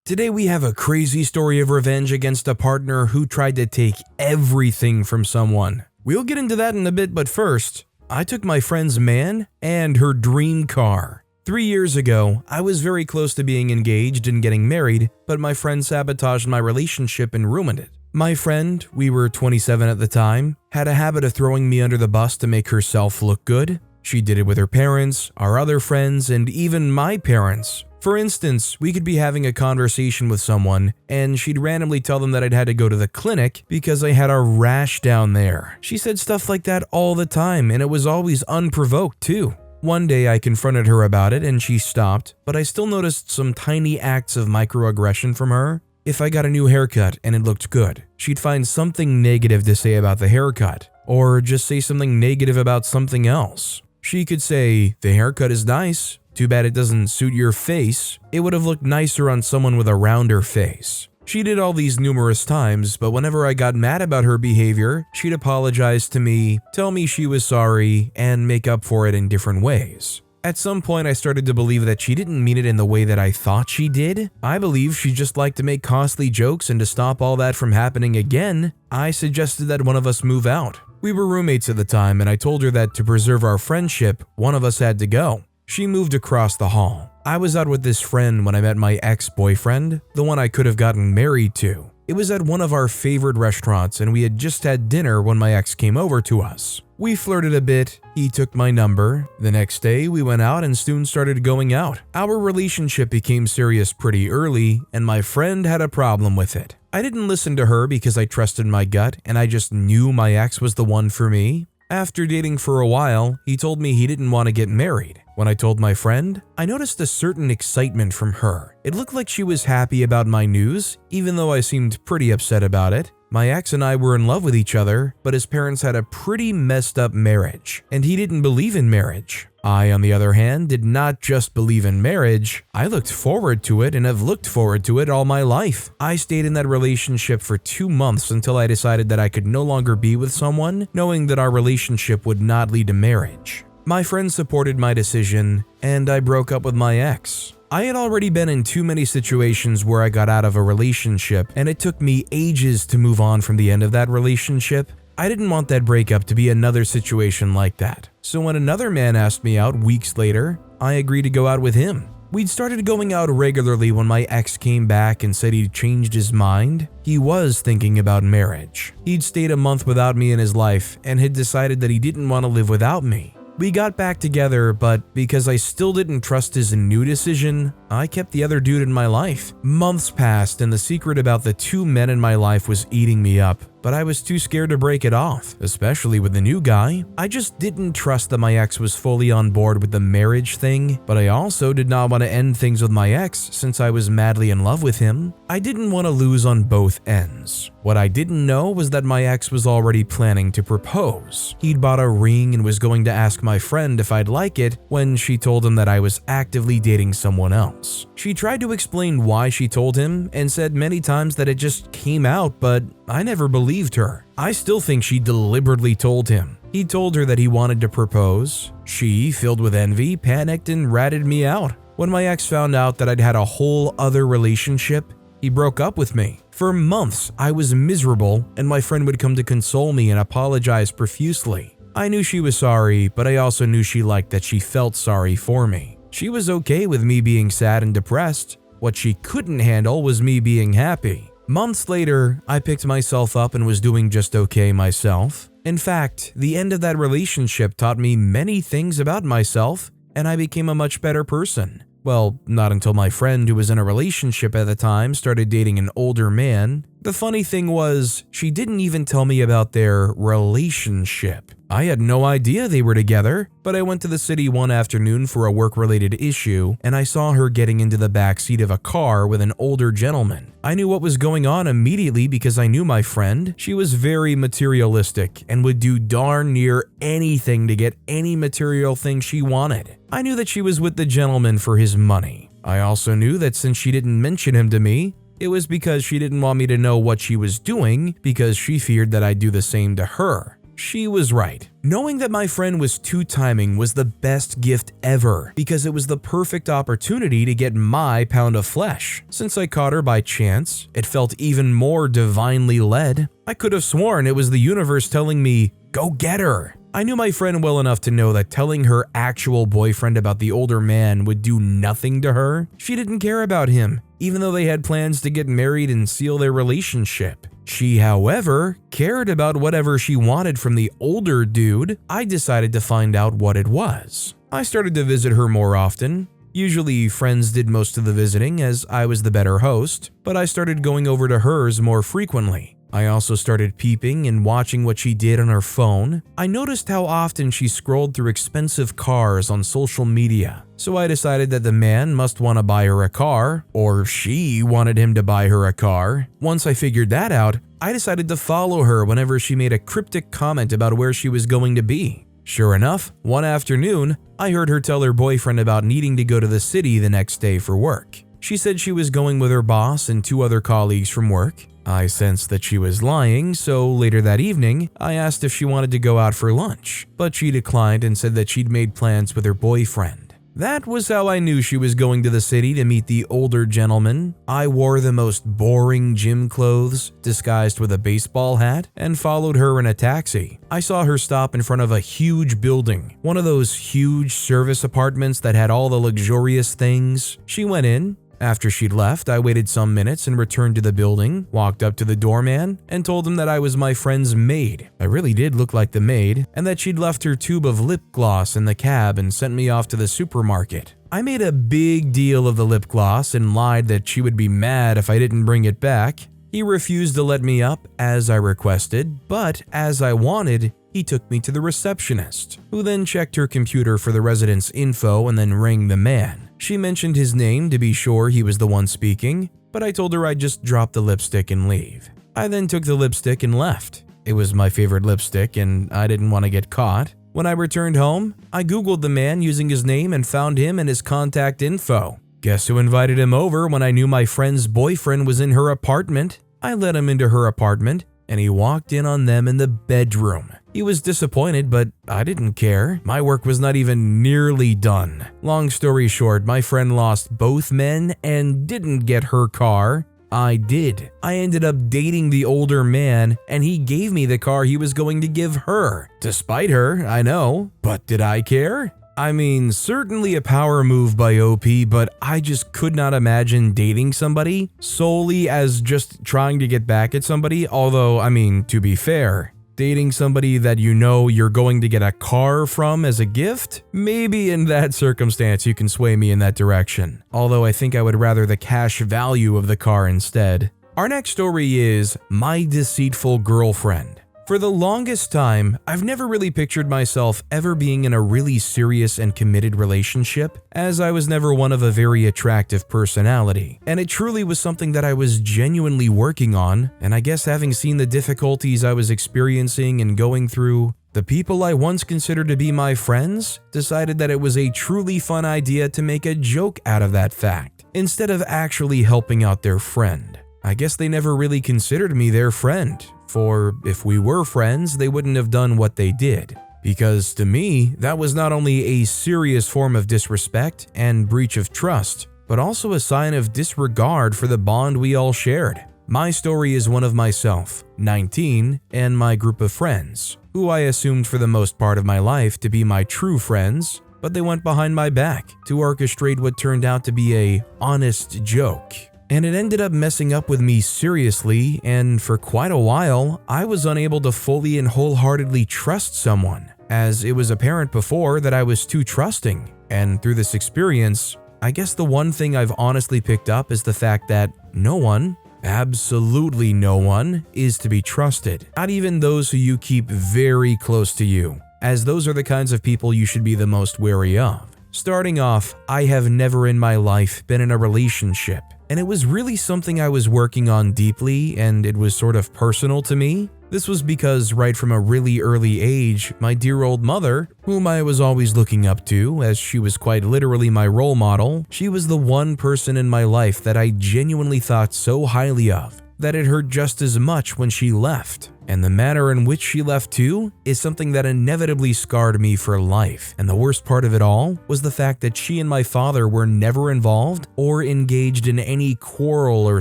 Today we have a crazy story of revenge against a partner who tried to take everything from someone. We'll get into that in a bit, but first, I took my friend's man and her dream car. 3 years ago, I was very close to being engaged and getting married, but my friend sabotaged my relationship and ruined it. My friend, we were 27 at the time, had a habit of throwing me under the bus to make herself look good. She did it with her parents, our other friends, and even my parents. For instance, we could be having a conversation with someone, and she'd randomly tell them that I'd had to go to the clinic because I had a rash down there. She said stuff like that all the time, and it was always unprovoked too. One day I confronted her about it and she stopped, but I still noticed some tiny acts of microaggression from her. If I got a new haircut and it looked good, she'd find something negative to say about the haircut, or just say something negative about something else. She could say, "The haircut is nice. Too bad it doesn't suit your face. It would have looked nicer on someone with a rounder face." She did all these numerous times, but whenever I got mad about her behavior, she'd apologize to me, tell me she was sorry, and make up for it in different ways. At some point, I started to believe that she didn't mean it in the way that I thought she did. I believe she just liked to make costly jokes, and to stop all that from happening again, I suggested that one of us move out. We were roommates at the time, and I told her that to preserve our friendship, one of us had to go. She moved across the hall. I was out with this friend when I met my ex-boyfriend, the one I could have gotten married to. It was at one of our favorite restaurants, and we had just had dinner when my ex came over to us. We flirted a bit, he took my number. The next day, we went out and soon started going out. Our relationship became serious pretty early, and my friend had a problem with it. I didn't listen to her because I trusted my gut, and I just knew my ex was the one for me. After dating for a while, he told me he didn't want to get married. When I told my friend, I noticed a certain excitement from her. It looked like she was happy about my news, even though I seemed pretty upset about it. My ex and I were in love with each other, but his parents had a pretty messed up marriage, and he didn't believe in marriage. I, on the other hand, did not just believe in marriage. I looked forward to it and have looked forward to it all my life. I stayed in that relationship for 2 months until I decided that I could no longer be with someone, knowing that our relationship would not lead to marriage. My friend supported my decision, and I broke up with my ex. I had already been in too many situations where I got out of a relationship, and it took me ages to move on from the end of that relationship. I didn't want that breakup to be another situation like that. So when another man asked me out weeks later, I agreed to go out with him. We'd started going out regularly when my ex came back and said he'd changed his mind. He was thinking about marriage. He'd stayed a month without me in his life and had decided that he didn't want to live without me. We got back together, but because I still didn't trust his new decision, I kept the other dude in my life. Months passed and the secret about the 2 men in my life was eating me up, but I was too scared to break it off, especially with the new guy. I just didn't trust that my ex was fully on board with the marriage thing, but I also did not want to end things with my ex since I was madly in love with him. I didn't want to lose on both ends. What I didn't know was that my ex was already planning to propose. He'd bought a ring and was going to ask my friend if I'd like it when she told him that I was actively dating someone else. She tried to explain why she told him and said many times that it just came out, but I never believed her. I still think she deliberately told him. He told her that he wanted to propose. She, filled with envy, panicked and ratted me out. When my ex found out that I'd had a whole other relationship, he broke up with me. For months, I was miserable, and my friend would come to console me and apologize profusely. I knew she was sorry, but I also knew she liked that she felt sorry for me. She was okay with me being sad and depressed. What she couldn't handle was me being happy. Months later, I picked myself up and was doing just okay myself. In fact, the end of that relationship taught me many things about myself, and I became a much better person. Well, not until my friend who was in a relationship at the time started dating an older man. The funny thing was, she didn't even tell me about their relationship. I had no idea they were together, but I went to the city one afternoon for a work-related issue, and I saw her getting into the back seat of a car with an older gentleman. I knew what was going on immediately because I knew my friend. She was very materialistic and would do darn near anything to get any material thing she wanted. I knew that she was with the gentleman for his money. I also knew that since she didn't mention him to me, it was because she didn't want me to know what she was doing because she feared that I'd do the same to her. She was right. Knowing that my friend was two-timing was the best gift ever because it was the perfect opportunity to get my pound of flesh. Since I caught her by chance, it felt even more divinely led. I could have sworn it was the universe telling me, "Go get her." I knew my friend well enough to know that telling her actual boyfriend about the older man would do nothing to her. She didn't care about him, even though they had plans to get married and seal their relationship. She, however, cared about whatever she wanted from the older dude. I decided to find out what it was. I started to visit her more often. Usually, friends did most of the visiting as I was the better host, but I started going over to hers more frequently. I also started peeping and watching what she did on her phone. I noticed how often she scrolled through expensive cars on social media, so I decided that the man must want to buy her a car, or she wanted him to buy her a car. Once I figured that out, I decided to follow her whenever she made a cryptic comment about where she was going to be. Sure enough, one afternoon, I heard her tell her boyfriend about needing to go to the city the next day for work. She said she was going with her boss and 2 other colleagues from work. I sensed that she was lying, so later that evening, I asked if she wanted to go out for lunch, but she declined and said that she'd made plans with her boyfriend. That was how I knew she was going to the city to meet the older gentleman. I wore the most boring gym clothes, disguised with a baseball hat, and followed her in a taxi. I saw her stop in front of a huge building, one of those huge service apartments that had all the luxurious things. She went in. After she'd left, I waited some minutes and returned to the building, walked up to the doorman, and told him that I was my friend's maid. I really did look like the maid, and that she'd left her tube of lip gloss in the cab and sent me off to the supermarket. I made a big deal of the lip gloss and lied that she would be mad if I didn't bring it back. He refused to let me up as I requested, but as I wanted, he took me to the receptionist, who then checked her computer for the resident's info and then rang the man. She mentioned his name to be sure he was the one speaking, but I told her I'd just drop the lipstick and leave. I then took the lipstick and left. It was my favorite lipstick and I didn't want to get caught. When I returned home, I googled the man using his name and found him and his contact info. Guess who invited him over when I knew my friend's boyfriend was in her apartment? I let him into her apartment and he walked in on them in the bedroom. He was disappointed, but I didn't care. My work was not even nearly done. Long story short, my friend lost both men and didn't get her car. I did. I ended up dating the older man, and he gave me the car he was going to give her. Despite her, I know. But did I care? I mean, certainly a power move by OP, but I just could not imagine dating somebody solely as just trying to get back at somebody. Although, I mean, to be fair, dating somebody that you know you're going to get a car from as a gift? Maybe in that circumstance you can sway me in that direction. Although I think I would rather the cash value of the car instead. Our next story is My Deceitful Girlfriend. For the longest time, I've never really pictured myself ever being in a really serious and committed relationship, as I was never one of a very attractive personality. And it truly was something that I was genuinely working on, and I guess having seen the difficulties I was experiencing and going through, the people I once considered to be my friends decided that it was a truly fun idea to make a joke out of that fact, instead of actually helping out their friend. I guess they never really considered me their friend. For if we were friends, they wouldn't have done what they did. Because to me, that was not only a serious form of disrespect and breach of trust, but also a sign of disregard for the bond we all shared. My story is one of myself, 19, and my group of friends, who I assumed for the most part of my life to be my true friends, but they went behind my back to orchestrate what turned out to be a honest joke. And it ended up messing up with me seriously, and for quite a while, I was unable to fully and wholeheartedly trust someone, as it was apparent before that I was too trusting. And through this experience, I guess the one thing I've honestly picked up is the fact that no one, absolutely no one, is to be trusted. Not even those who you keep very close to you, as those are the kinds of people you should be the most wary of. Starting off, I have never in my life been in a relationship. And it was really something I was working on deeply, and it was sort of personal to me. This was because right from a really early age, my dear old mother, whom I was always looking up to, as she was quite literally my role model, she was the one person in my life that I genuinely thought so highly of. that it hurt just as much when she left. And the manner in which she left too is something that inevitably scarred me for life. And the worst part of it all was the fact that she and my father were never involved or engaged in any quarrel or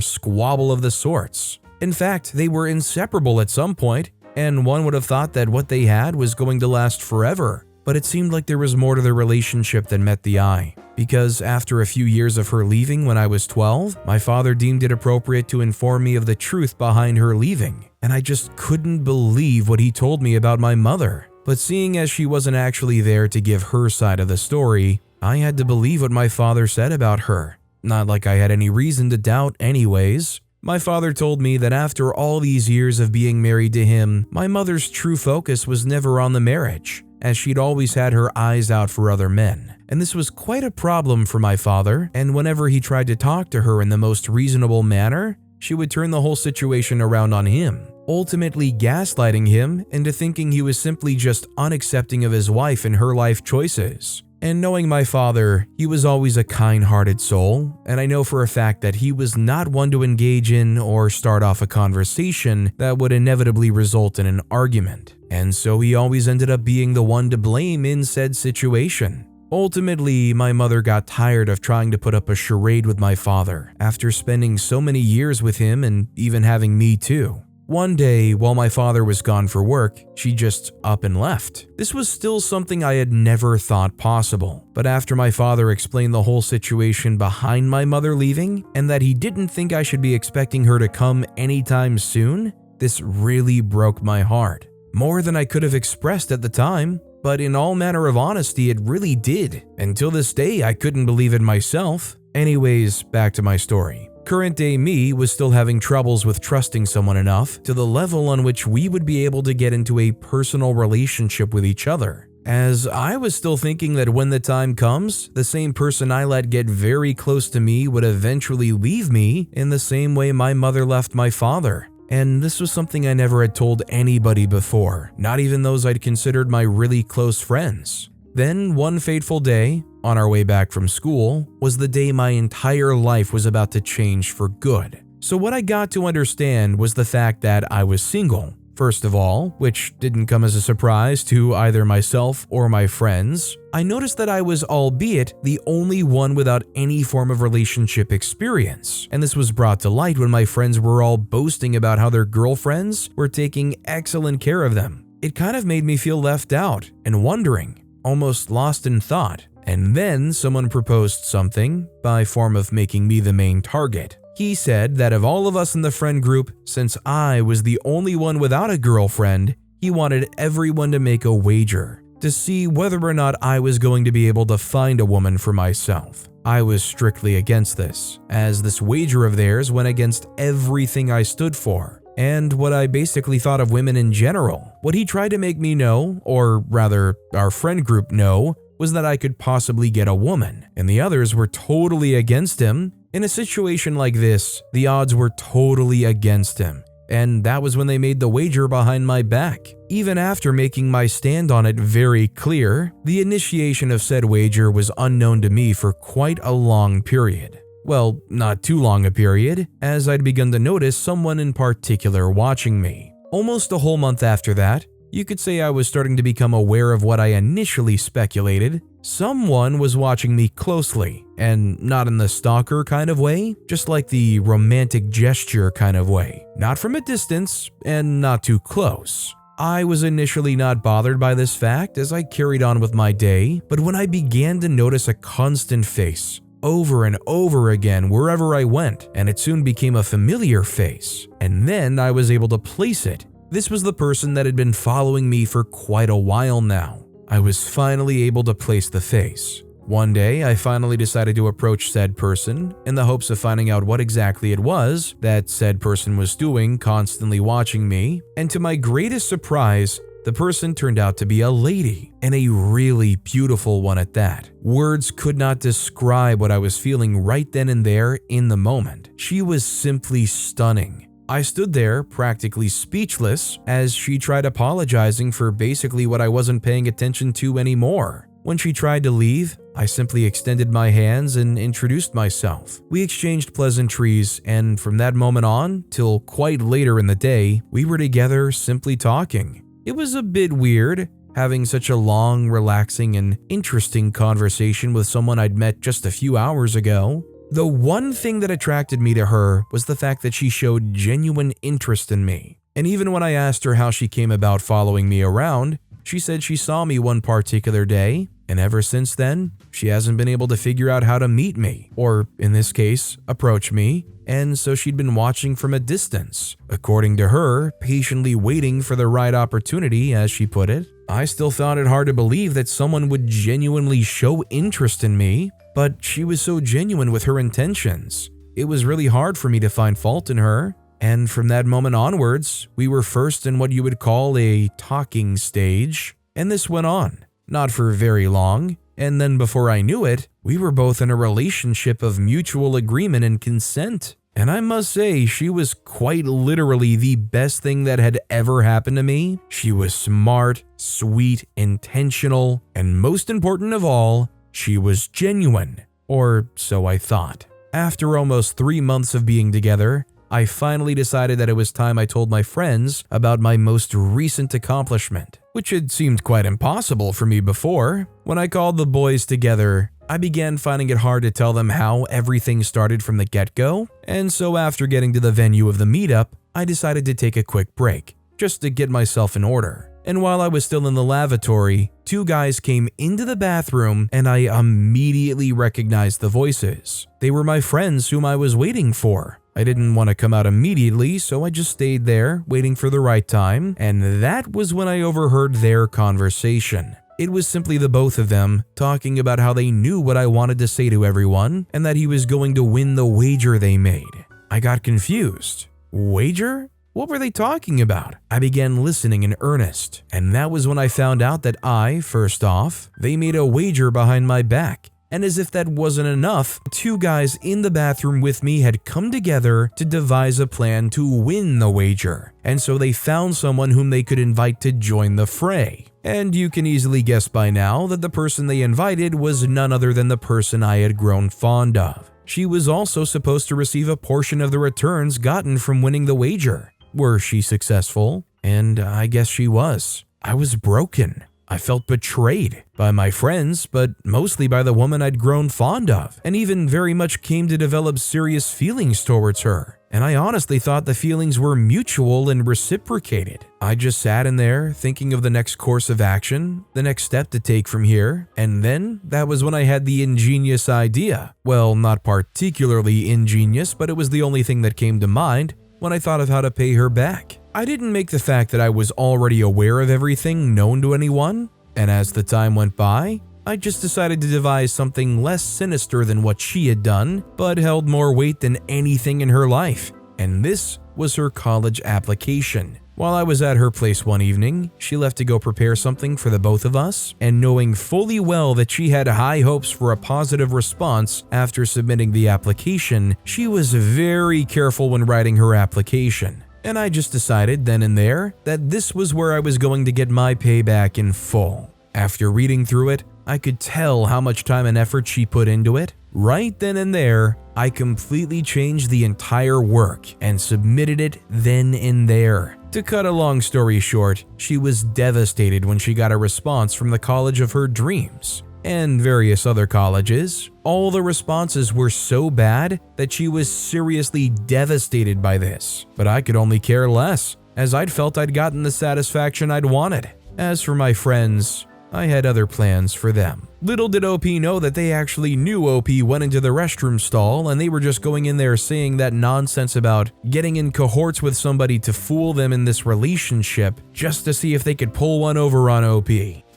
squabble of the sorts. In fact, they were inseparable at some point, and one would have thought that what they had was going to last forever. But it seemed like there was more to their relationship than met the eye. Because after a few years of her leaving when I was 12, my father deemed it appropriate to inform me of the truth behind her leaving. And I just couldn't believe what he told me about my mother. But seeing as she wasn't actually there to give her side of the story, I had to believe what my father said about her. Not like I had any reason to doubt anyways. My father told me that after all these years of being married to him, my mother's true focus was never on the marriage, as she'd always had her eyes out for other men. And this was quite a problem for my father, and whenever he tried to talk to her in the most reasonable manner, she would turn the whole situation around on him, ultimately gaslighting him into thinking he was simply just unaccepting of his wife and her life choices. And knowing my father, he was always a kind-hearted soul, and I know for a fact that he was not one to engage in or start off a conversation that would inevitably result in an argument. And so he always ended up being the one to blame in said situation. Ultimately, my mother got tired of trying to put up a charade with my father after spending so many years with him and even having me too. One day, while my father was gone for work, she just up and left. This was still something I had never thought possible, but after my father explained the whole situation behind my mother leaving and that he didn't think I should be expecting her to come anytime soon, this really broke my heart. More than I could have expressed at the time, but in all manner of honesty, it really did. Until this day, I couldn't believe it myself. Anyways, back to my story. Current day me was still having troubles with trusting someone enough to the level on which we would be able to get into a personal relationship with each other, as I was still thinking that when the time comes, the same person I let get very close to me would eventually leave me in the same way my mother left my father. And this was something I never had told anybody before, not even those I'd considered my really close friends. Then, one fateful day, on our way back from school, was the day my entire life was about to change for good. So what I got to understand was the fact that I was single, first of all, which didn't come as a surprise to either myself or my friends. I noticed that I was, albeit, the only one without any form of relationship experience, and this was brought to light when my friends were all boasting about how their girlfriends were taking excellent care of them. It kind of made me feel left out and wondering, almost lost in thought. And then someone proposed something by form of making me the main target. He said that of all of us in the friend group, since I was the only one without a girlfriend, he wanted everyone to make a wager to see whether or not I was going to be able to find a woman for myself. I was strictly against this, as this wager of theirs went against everything I stood for, and what I basically thought of women in general. What he tried to make me know, or rather our friend group know, was that I could possibly get a woman, and the others were totally against him. In a situation like this, the odds were totally against him, and that was when they made the wager behind my back. Even after making my stand on it very clear, the initiation of said wager was unknown to me for quite a long period. Well, not too long a period, as I'd begun to notice someone in particular watching me. Almost a whole month after that, you could say I was starting to become aware of what I initially speculated. Someone was watching me closely, and not in the stalker kind of way, just like the romantic gesture kind of way. Not from a distance, and not too close. I was initially not bothered by this fact as I carried on with my day, but when I began to notice a constant face, over and over again wherever I went, and it soon became a familiar face, and then I was able to place it. This was the person that had been following me for quite a while now. I was finally able to place the face. One day, I finally decided to approach said person in the hopes of finding out what exactly it was that said person was doing, constantly watching me, and to my greatest surprise, the person turned out to be a lady, and a really beautiful one at that. Words could not describe what I was feeling right then and there in the moment. She was simply stunning. I stood there practically speechless as she tried apologizing for basically what I wasn't paying attention to anymore. When she tried to leave, I simply extended my hands and introduced myself. We exchanged pleasantries, and from that moment on, till quite later in the day, we were together simply talking. It was a bit weird, having such a long, relaxing, and interesting conversation with someone I'd met just a few hours ago. The one thing that attracted me to her was the fact that she showed genuine interest in me. And even when I asked her how she came about following me around, she said she saw me one particular day, and ever since then, she hasn't been able to figure out how to meet me, or in this case, approach me, and so she'd been watching from a distance. According to her, patiently waiting for the right opportunity, as she put it. I still found it hard to believe that someone would genuinely show interest in me, but she was so genuine with her intentions. It was really hard for me to find fault in her, and from that moment onwards, we were first in what you would call a talking stage, and this went on, not for very long, and then before I knew it, we were both in a relationship of mutual agreement and consent. And I must say, she was quite literally the best thing that had ever happened to me. She was smart, sweet, intentional, and most important of all, she was genuine, or so I thought. After almost 3 months of being together, I finally decided that it was time I told my friends about my most recent accomplishment, which had seemed quite impossible for me before. When I called the boys together, I began finding it hard to tell them how everything started from the get-go, and so after getting to the venue of the meetup, I decided to take a quick break, just to get myself in order. And while I was still in the lavatory, 2 guys came into the bathroom and I immediately recognized the voices. They were my friends whom I was waiting for. I didn't want to come out immediately, so I just stayed there, waiting for the right time, and that was when I overheard their conversation. It was simply the both of them talking about how they knew what I wanted to say to everyone, and that he was going to win the wager they made. I got confused. Wager? What were they talking about? I began listening in earnest, and that was when I found out that first off, they made a wager behind my back. And as if that wasn't enough, 2 guys in the bathroom with me had come together to devise a plan to win the wager. And so they found someone whom they could invite to join the fray. And you can easily guess by now that the person they invited was none other than the person I had grown fond of. She was also supposed to receive a portion of the returns gotten from winning the wager. Were she successful? And I guess she was. I was broken. I felt betrayed by my friends, but mostly by the woman I'd grown fond of, and even very much came to develop serious feelings towards her. And I honestly thought the feelings were mutual and reciprocated. I just sat in there thinking of the next course of action, the next step to take from here, and then that was when I had the ingenious idea. Well, not particularly ingenious, but it was the only thing that came to mind when I thought of how to pay her back. I didn't make the fact that I was already aware of everything known to anyone, and as the time went by, I just decided to devise something less sinister than what she had done, but held more weight than anything in her life, and this was her college application. While I was at her place one evening, she left to go prepare something for the both of us, and knowing fully well that she had high hopes for a positive response after submitting the application, she was very careful when writing her application. And I just decided then and there that this was where I was going to get my payback in full. After reading through it, I could tell how much time and effort she put into it. Right then and there, I completely changed the entire work and submitted it then and there. To cut a long story short, she was devastated when she got a response from the college of her dreams. And various other colleges. All the responses were so bad that she was seriously devastated by this. But I could only care less, as I'd felt I'd gotten the satisfaction I'd wanted. As for my friends, I had other plans for them. Little did OP know that they actually knew OP went into the restroom stall and they were just going in there saying that nonsense about getting in cohorts with somebody to fool them in this relationship just to see if they could pull one over on OP.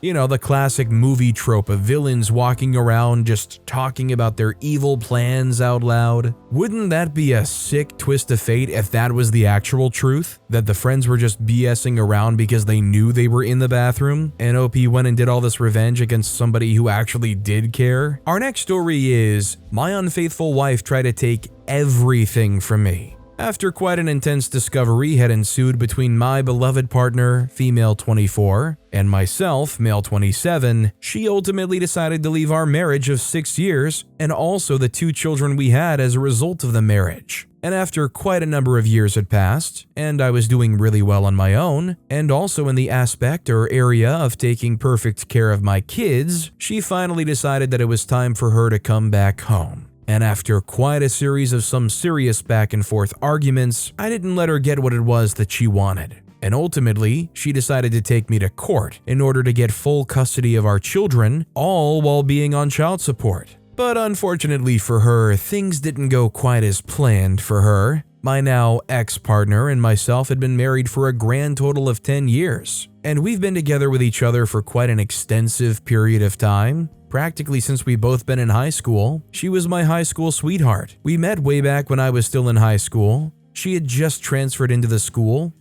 You know, the classic movie trope of villains walking around just talking about their evil plans out loud. Wouldn't that be a sick twist of fate if that was the actual truth? That the friends were just BSing around because they knew they were in the bathroom, and OP went and did all this revenge against somebody who actually did care? Our next story is, my unfaithful wife tried to take everything from me. After quite an intense discovery had ensued between my beloved partner, female 24, and myself, male 27, she ultimately decided to leave our marriage of 6 years and also the 2 children we had as a result of the marriage. And after quite a number of years had passed, and I was doing really well on my own, and also in the aspect or area of taking perfect care of my kids, she finally decided that it was time for her to come back home. And after quite a series of some serious back and forth arguments, I didn't let her get what it was that she wanted. And ultimately, she decided to take me to court in order to get full custody of our children, all while being on child support. But unfortunately for her, things didn't go quite as planned for her. My now ex-partner and myself had been married for a grand total of 10 years, and we've been together with each other for quite an extensive period of time. Practically since we both been in high school. She was my high school sweetheart. We met way back when I was still in high school. She had just transferred into the school.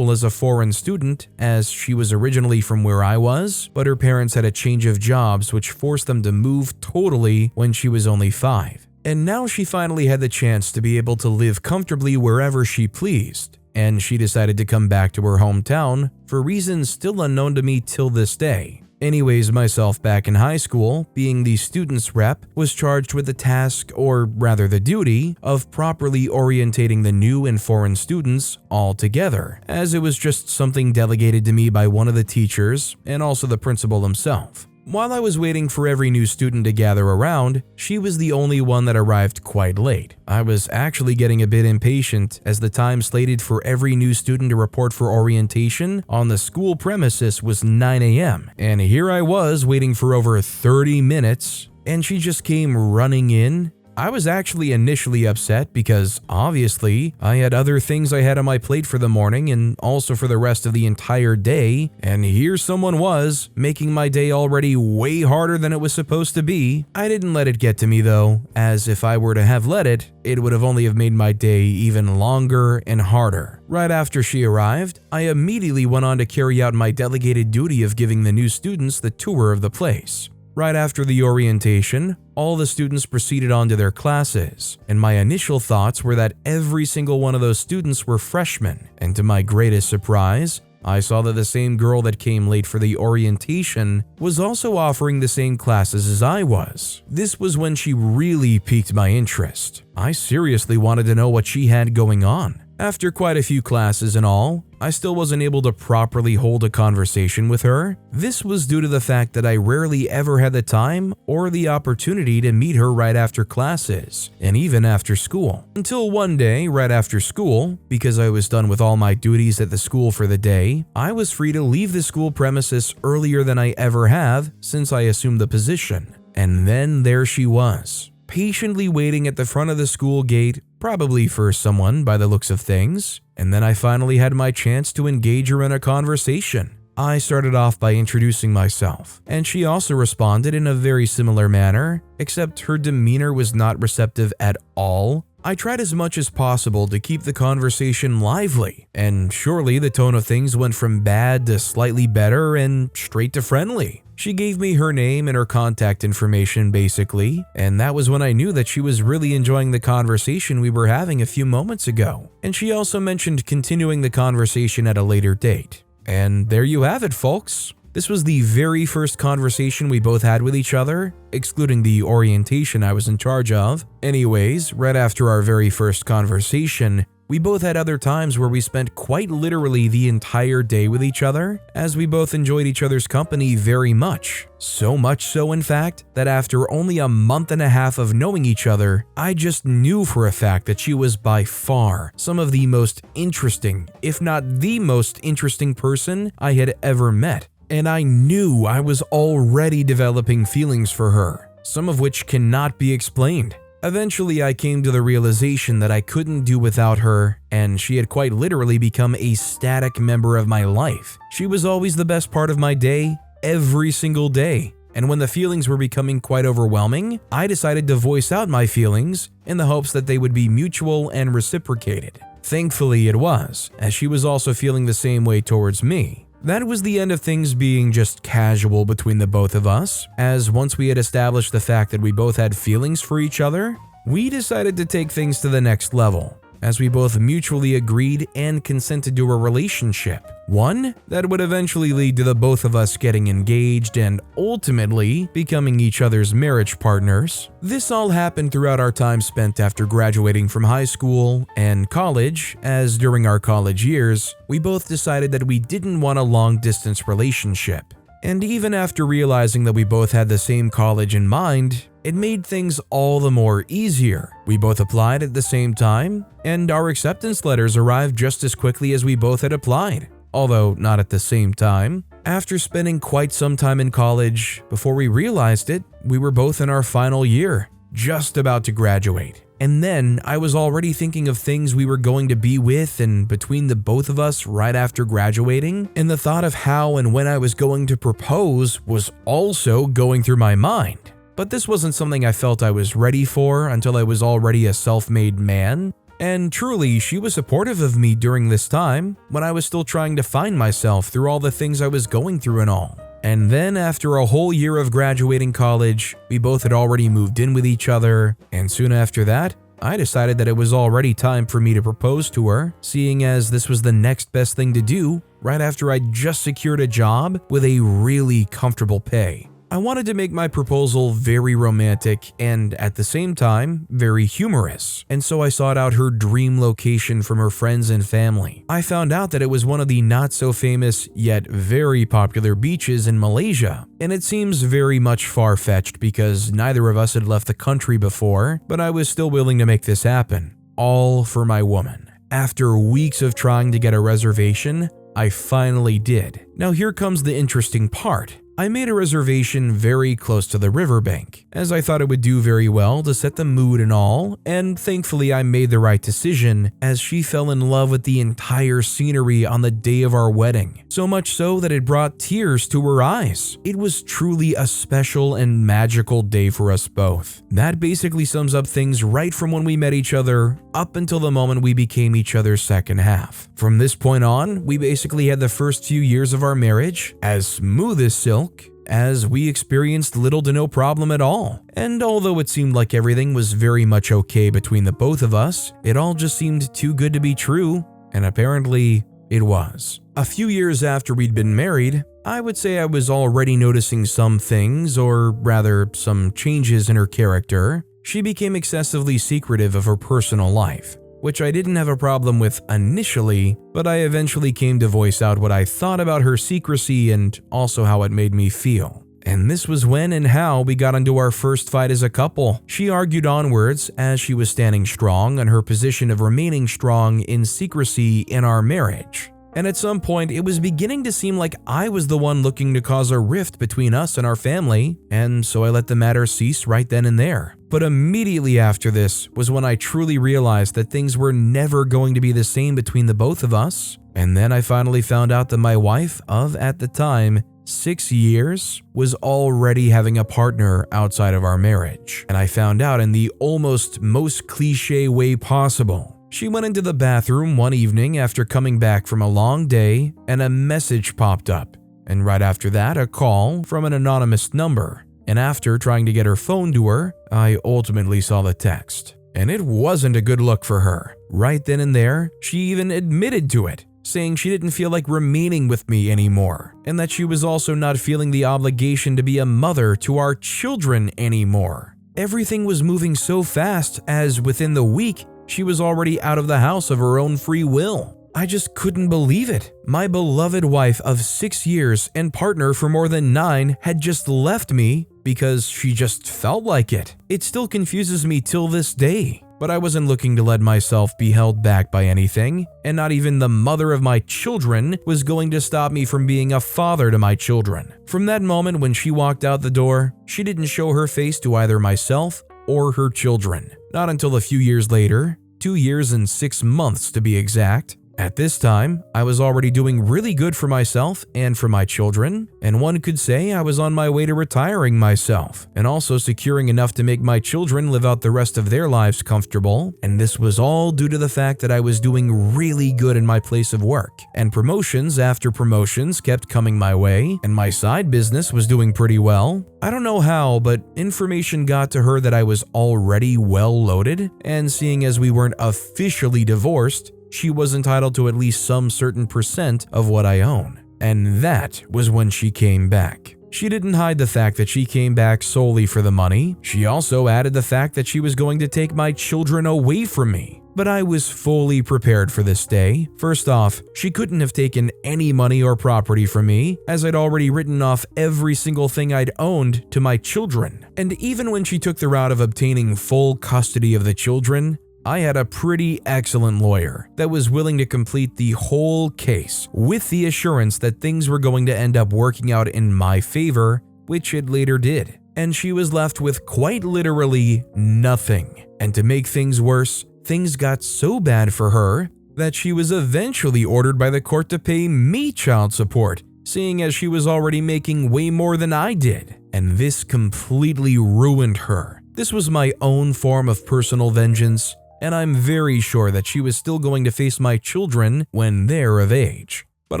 As a foreign student, as she was originally from where I was, but her parents had a change of jobs which forced them to move totally when she was only 5. And now she finally had the chance to be able to live comfortably wherever she pleased. And she decided to come back to her hometown for reasons still unknown to me till this day. Anyways, myself back in high school, being the student's rep, was charged with the task, or rather the duty, of properly orientating the new and foreign students all together, as it was just something delegated to me by one of the teachers and also the principal himself. While I was waiting for every new student to gather around, she was the only one that arrived quite late. I was actually getting a bit impatient as the time slated for every new student to report for orientation on the school premises was 9 a.m. And here I was waiting for over 30 minutes and she just came running in. I was actually initially upset because obviously I had other things I had on my plate for the morning and also for the rest of the entire day, and here someone was making my day already way harder than it was supposed to be. I didn't let it get to me though, as if I were to have let it, it would have only have made my day even longer and harder. Right after she arrived, I immediately went on to carry out my delegated duty of giving the new students the tour of the place. Right after the orientation, all the students proceeded on to their classes, and my initial thoughts were that every single one of those students were freshmen, and to my greatest surprise, I saw that the same girl that came late for the orientation was also offering the same classes as I was. This was when she really piqued my interest. I seriously wanted to know what she had going on. After quite a few classes and all, I still wasn't able to properly hold a conversation with her. This was due to the fact that I rarely ever had the time or the opportunity to meet her right after classes, and even after school. Until one day, right after school, because I was done with all my duties at the school for the day, I was free to leave the school premises earlier than I ever have since I assumed the position. And then there she was, patiently waiting at the front of the school gate, probably for someone by the looks of things, and then I finally had my chance to engage her in a conversation. I started off by introducing myself, and she also responded in a very similar manner, except her demeanor was not receptive at all. I tried as much as possible to keep the conversation lively, and surely the tone of things went from bad to slightly better and straight to friendly. She gave me her name and her contact information basically, and that was when I knew that she was really enjoying the conversation we were having a few moments ago. And she also mentioned continuing the conversation at a later date. And there you have it, folks. This was the very first conversation we both had with each other, excluding the orientation I was in charge of. Anyways, right after our very first conversation, we both had other times where we spent quite literally the entire day with each other, as we both enjoyed each other's company very much. So much so, in fact, that after only a month and a half of knowing each other, I just knew for a fact that she was by far some of the most interesting, if not the most interesting person I had ever met. And I knew I was already developing feelings for her, some of which cannot be explained. Eventually, I came to the realization that I couldn't do without her, and she had quite literally become a static member of my life. She was always the best part of my day, every single day. And when the feelings were becoming quite overwhelming, I decided to voice out my feelings in the hopes that they would be mutual and reciprocated. Thankfully, it was, as she was also feeling the same way towards me. That was the end of things being just casual between the both of us, as once we had established the fact that we both had feelings for each other, we decided to take things to the next level, as we both mutually agreed and consented to a relationship. One that would eventually lead to the both of us getting engaged and ultimately becoming each other's marriage partners. This all happened throughout our time spent after graduating from high school and college, as during our college years, we both decided that we didn't want a long-distance relationship. And even after realizing that we both had the same college in mind, it made things all the more easier. We both applied at the same time, and our acceptance letters arrived just as quickly as we both had applied, although not at the same time. After spending quite some time in college, before we realized it, we were both in our final year, just about to graduate. And then I was already thinking of things we were going to be with and between the both of us right after graduating, and the thought of how and when I was going to propose was also going through my mind. But this wasn't something I felt I was ready for until I was already a self-made man. And truly, she was supportive of me during this time when I was still trying to find myself through all the things I was going through and all. And then after a whole year of graduating college, we both had already moved in with each other, and soon after that, I decided that it was already time for me to propose to her, seeing as this was the next best thing to do right after I'd just secured a job with a really comfortable pay. I wanted to make my proposal very romantic and, at the same time, very humorous, and so I sought out her dream location from her friends and family. I found out that it was one of the not-so-famous yet very popular beaches in Malaysia, and it seems very much far-fetched because neither of us had left the country before, but I was still willing to make this happen, all for my woman. After weeks of trying to get a reservation, I finally did. Now here comes the interesting part. I made a reservation very close to the riverbank, as I thought it would do very well to set the mood and all, and thankfully I made the right decision as she fell in love with the entire scenery on the day of our wedding, so much so that it brought tears to her eyes. It was truly a special and magical day for us both. That basically sums up things right from when we met each other up until the moment we became each other's second half. From this point on, we basically had the first few years of our marriage as smooth as silk, as we experienced little to no problem at all. And although it seemed like everything was very much okay between the both of us, it all just seemed too good to be true, and apparently it was. A few years after we'd been married, I would say I was already noticing some things, or rather some changes in her character. She became excessively secretive of her personal life, which I didn't have a problem with initially, but I eventually came to voice out what I thought about her secrecy and also how it made me feel. And this was when and how we got into our first fight as a couple. She argued onwards as she was standing strong on her position of remaining strong in secrecy in our marriage. And at some point, it was beginning to seem like I was the one looking to cause a rift between us and our family, and so I let the matter cease right then and there. But immediately after this was when I truly realized that things were never going to be the same between the both of us. And then I finally found out that my wife of, at the time, 6 years, was already having a partner outside of our marriage. And I found out in the almost most cliche way possible. She went into the bathroom one evening after coming back from a long day, and a message popped up. And right after that, a call from an anonymous number. And after trying to get her phone to her, I ultimately saw the text. And it wasn't a good look for her. Right then and there, she even admitted to it, saying she didn't feel like remaining with me anymore, and that she was also not feeling the obligation to be a mother to our children anymore. Everything was moving so fast as within the week, she was already out of the house of her own free will. I just couldn't believe it. My beloved wife of 6 years and partner for more than 9 had just left me because she just felt like it. It still confuses me till this day. But I wasn't looking to let myself be held back by anything, and not even the mother of my children was going to stop me from being a father to my children. From that moment when she walked out the door, she didn't show her face to either myself or her children. Not until a few years later, 2 years and 6 months to be exact, At this time, I was already doing really good for myself and for my children, and one could say I was on my way to retiring myself, and also securing enough to make my children live out the rest of their lives comfortable, and this was all due to the fact that I was doing really good in my place of work, and promotions after promotions kept coming my way, and my side business was doing pretty well. I don't know how, but information got to her that I was already well loaded, and seeing as we weren't officially divorced, she was entitled to at least some certain percent of what I own. And that was when she came back. She didn't hide the fact that she came back solely for the money. She also added the fact that she was going to take my children away from me. But I was fully prepared for this day. First off, she couldn't have taken any money or property from me, as I'd already written off every single thing I'd owned to my children. And even when she took the route of obtaining full custody of the children, I had a pretty excellent lawyer that was willing to complete the whole case with the assurance that things were going to end up working out in my favor, which it later did. And she was left with quite literally nothing. And to make things worse, things got so bad for her that she was eventually ordered by the court to pay me child support, seeing as she was already making way more than I did. And this completely ruined her. This was my own form of personal vengeance, and I'm very sure that she was still going to face my children when they're of age. But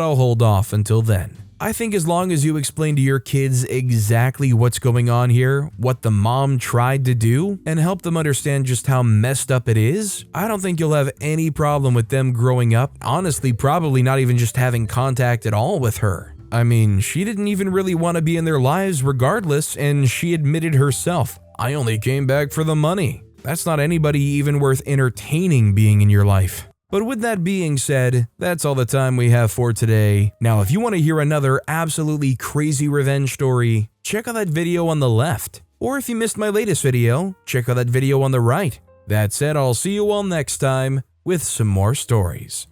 I'll hold off until then. I think as long as you explain to your kids exactly what's going on here, what the mom tried to do, and help them understand just how messed up it is, I don't think you'll have any problem with them growing up, honestly probably not even just having contact at all with her. I mean, she didn't even really want to be in their lives regardless, and she admitted herself, "I only came back for the money." That's not anybody even worth entertaining being in your life. But with that being said, that's all the time we have for today. Now, if you want to hear another absolutely crazy revenge story, check out that video on the left. Or if you missed my latest video, check out that video on the right. That said, I'll see you all next time with some more stories.